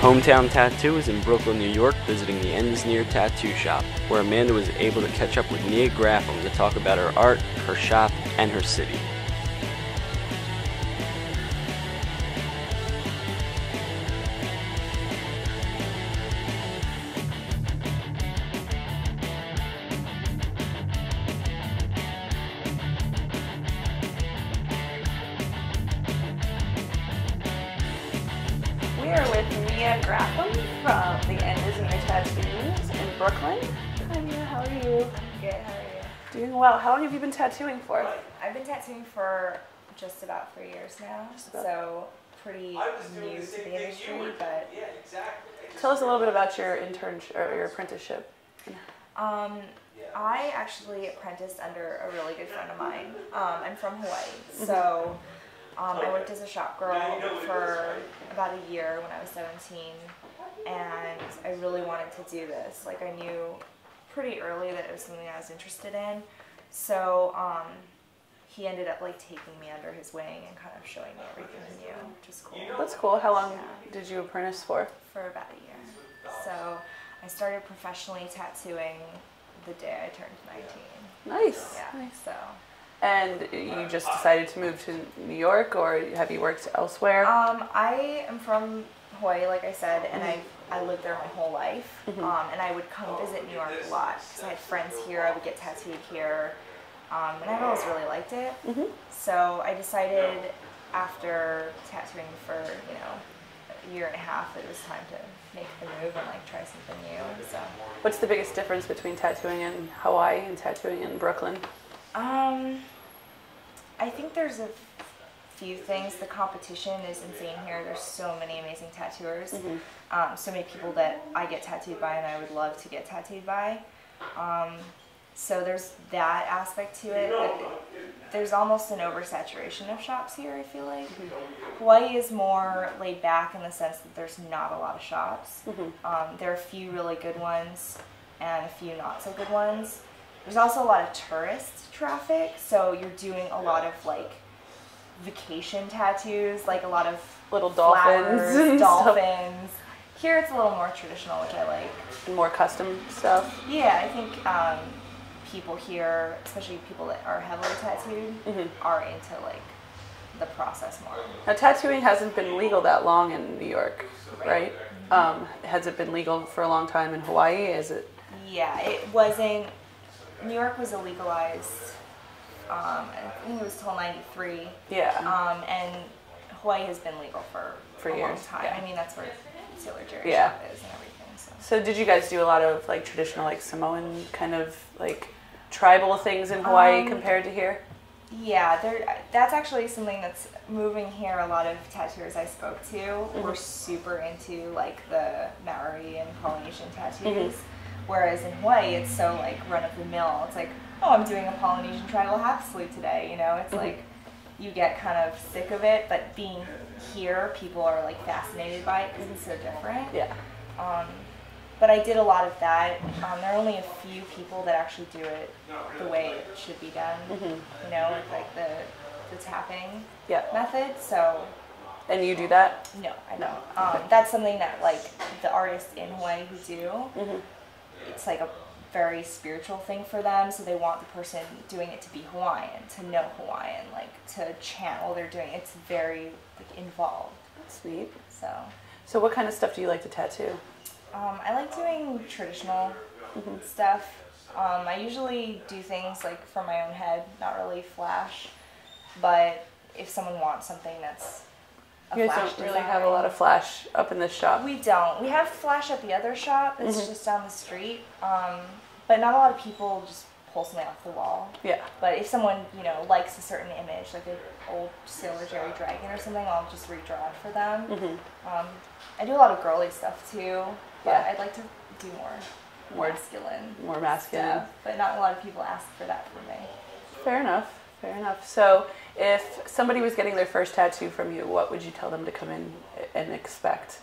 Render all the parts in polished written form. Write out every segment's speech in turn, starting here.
Hometown Tattoo is in Brooklyn, New York, visiting the Ends Near Tattoo Shop, where Amanda was able to catch up with Mia Graffam to talk about her art, her shop, and her city. We are with Mia Graffam from the Ends Near Tattoos in Brooklyn. Hi Mia, how are you? Good, how are you? Doing well. How long have you been tattooing for? I've been tattooing for just about 3 years now, so pretty new to the industry, but... Tell us a little bit about your internship or your apprenticeship. I actually apprenticed under a really good friend of mine. I'm from Hawaii, so I worked as a shop girl for about a year when I was 17, and I really wanted to do this. Like, I knew pretty early that it was something I was interested in, so he ended up like taking me under his wing and kind of showing me everything he knew, which is cool. That's cool. How long did you apprentice for? For about a year. So I started professionally tattooing the day I turned 19. Nice. Yeah. Nice. So. And you just decided to move to New York, or have you worked elsewhere? I am from Hawaii, like I said, and I lived there my whole life. And I would come visit New York a lot because I had friends here. I would get tattooed here, and I've always really liked it. So I decided after tattooing for a year and a half, it was time to make the move and like try something new. So. What's the biggest difference between tattooing in Hawaii and tattooing in Brooklyn? I think there's a few things. The competition is insane here. There's so many amazing tattooers. So many people that I get tattooed by and I would love to get tattooed by. So there's that aspect to it. But there's almost an oversaturation of shops here, I feel like. Hawaii is more laid back in the sense that there's not a lot of shops. There are a few really good ones and a few not so good ones. There's also a lot of tourist traffic, so you're doing a lot of like vacation tattoos, like a lot of little dolphins, flowers, dolphins. Here it's a little more traditional, which I like. And more custom stuff. Yeah, I think people here, especially people that are heavily tattooed, are into like the process more. Now, tattooing hasn't been legal that long in New York, right? Has it been legal for a long time in Hawaii? Is it? Yeah, it wasn't. New York was illegalized, I think it was till 93. Yeah. And Hawaii has been legal for a years. long time. Yeah. I mean, that's where Sailor Jerry shop is and everything. So did you guys do a lot of like traditional like Samoan kind of like tribal things in Hawaii compared to here? Yeah, that's actually something that's moving here. A lot of tattooers I spoke to were super into like the Maori and Polynesian tattoos. Whereas in Hawaii, it's so like run of the mill. It's like, oh, I'm doing a Polynesian tribal half sleeve today. It's like you get kind of sick of it. But being here, people are like fascinated by it because it's so different. Yeah. But I did a lot of that. There are only a few people that actually do it the way it should be done. With like the tapping method. So. And you do that? No, I don't. That's something that like the artists in Hawaii who do. It's like a very spiritual thing for them, so they want the person doing it to be Hawaiian, to know Hawaiian, like to chant while they're doing it. It's very like involved. That's neat. So what kind of stuff do you like to tattoo? I like doing traditional stuff. I usually do things like for my own head, not really flash, but if someone wants something that's you guys don't really have a lot of flash up in this shop. We don't. We have flash at the other shop. It's just down the street. But not a lot of people just pull something off the wall. Yeah. But if someone, likes a certain image, like an old Sailor Jerry dragon or something, I'll just redraw it for them. I do a lot of girly stuff too. But I'd like to do more masculine stuff. But not a lot of people ask for that from me. Fair enough. Fair enough. So if somebody was getting their first tattoo from you, what would you tell them to come in and expect,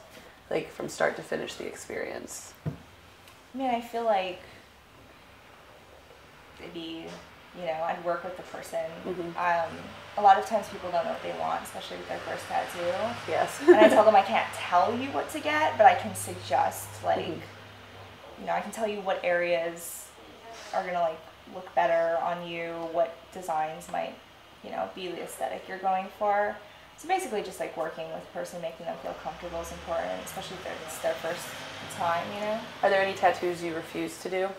like from start to finish the experience? I mean, I feel like it'd be you know, I'd work with the person. A lot of times people don't know what they want, especially with their first tattoo. Yes. And I tell them I can't tell you what to get, but I can suggest, like, you know, I can tell you what areas are going to, like, look better on you, what designs might, you know, be the aesthetic you're going for. So basically just, like, working with the person, making them feel comfortable is important, especially if it's their first time, you know. Are there any tattoos you refuse to do?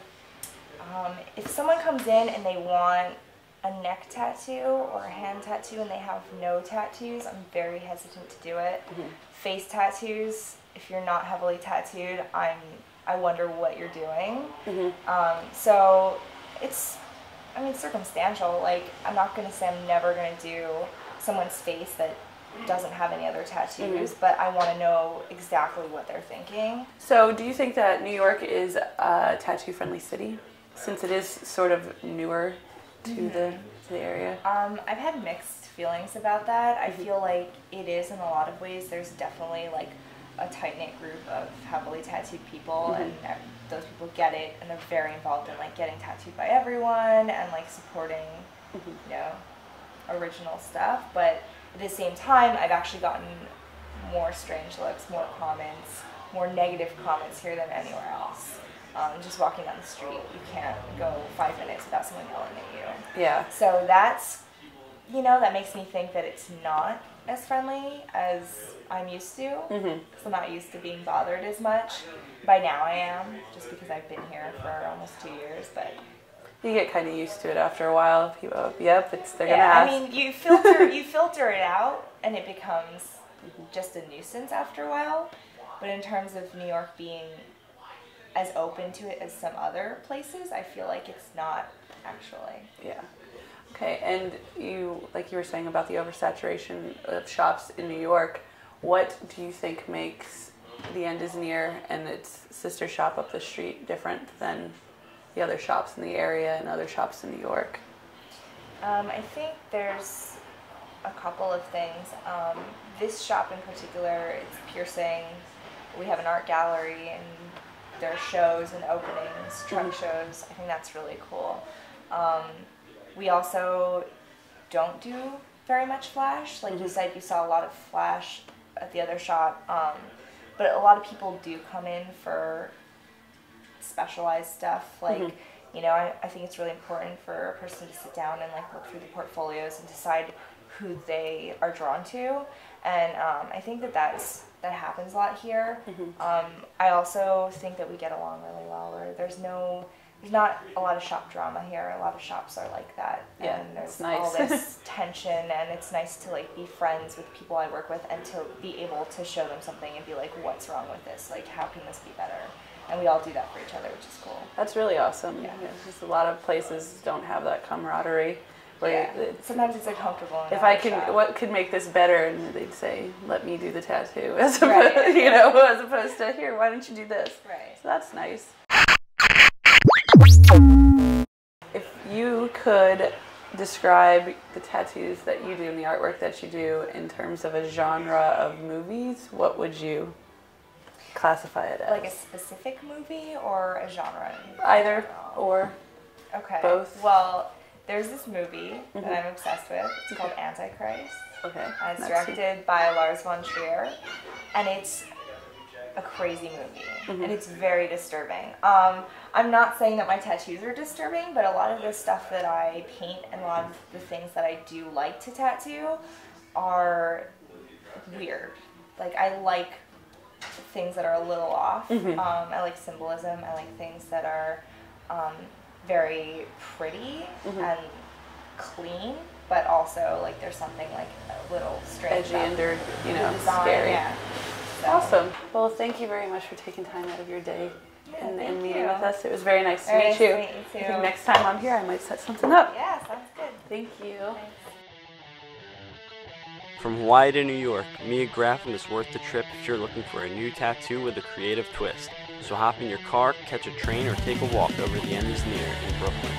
If someone comes in and they want a neck tattoo or a hand tattoo and they have no tattoos, I'm very hesitant to do it. Face tattoos, if you're not heavily tattooed, I wonder what you're doing. So it's, I mean, circumstantial. Like, I'm not going to say I'm never going to do someone's face that doesn't have any other tattoos, but I want to know exactly what they're thinking. So do you think that New York is a tattoo-friendly city, since it is sort of newer to the area? I've had mixed feelings about that. I feel like it is in a lot of ways. There's definitely like a tight-knit group of heavily tattooed people, and those people get it, and they're very involved in like getting tattooed by everyone and like supporting, you know, original stuff. But at the same time, I've actually gotten more strange looks, more comments, more negative comments here than anywhere else. Just walking down the street, you can't go 5 minutes without someone yelling at you. Yeah. So that's, you know, that makes me think that it's not as friendly as I'm used to. Because I'm not used to being bothered as much. By now I am, just because I've been here for almost 2 years. But you get kind of used to it after a while. People, yep, they're gonna yeah, ask. I mean, you filter it out, and it becomes just a nuisance after a while. But in terms of New York being as open to it as some other places, I feel like it's not actually. Yeah. Okay, and you, like you were saying about the oversaturation of shops in New York, what do you think makes the End Is Near and its sister shop up the street different than the other shops in the area and other shops in New York? I think there's a couple of things. This shop in particular, it's piercing. We have an art gallery, and there are shows and openings, truck shows. I think that's really cool. We also don't do very much flash. Like you said, you saw a lot of flash at the other shop. But a lot of people do come in for specialized stuff. Like, you know, I think it's really important for a person to sit down and like look through the portfolios and decide who they are drawn to. And I think that happens a lot here. I also think that we get along really well. There's not a lot of shop drama here. A lot of shops are like that. Yeah, and there's it's nice. all this tension, and it's nice to like be friends with people I work with and to be able to show them something and be like, what's wrong with this? Like, how can this be better? And we all do that for each other, which is cool. That's really awesome. Yeah. Just a lot of places don't have that camaraderie. Where sometimes it's uncomfortable. If I can, what could make this better? And they'd say, "Let me do the tattoo," as opposed, you know, as opposed to here. Why don't you do this? Right. So that's nice. If you could describe the tattoos that you do and the artwork that you do in terms of a genre of movies, what would you classify it as? Like a specific movie or a genre? Either or. Okay. Both. Well, there's this movie that I'm obsessed with. It's called Antichrist. Okay. And it's directed by Lars von Trier, and it's a crazy movie, and it's very disturbing. I'm not saying that my tattoos are disturbing, but a lot of the stuff that I paint and a lot of the things that I do like to tattoo are weird. Like, I like things that are a little off. I like symbolism. I like things that are very pretty and clean, but also like there's something like a little strange, edgy and you know, design, scary. Yeah. So. Awesome. Well, thank you very much for taking time out of your day and meeting with us. It was very nice to Very meet you. nice to meet you too. I think next time I'm here, I might set something up. Yeah, sounds good. Thank you. Thanks. From Hawaii to New York, Mia Graffam is worth the trip if you're looking for a new tattoo with a creative twist. So hop in your car, catch a train, or take a walk over the End Is Near in Brooklyn.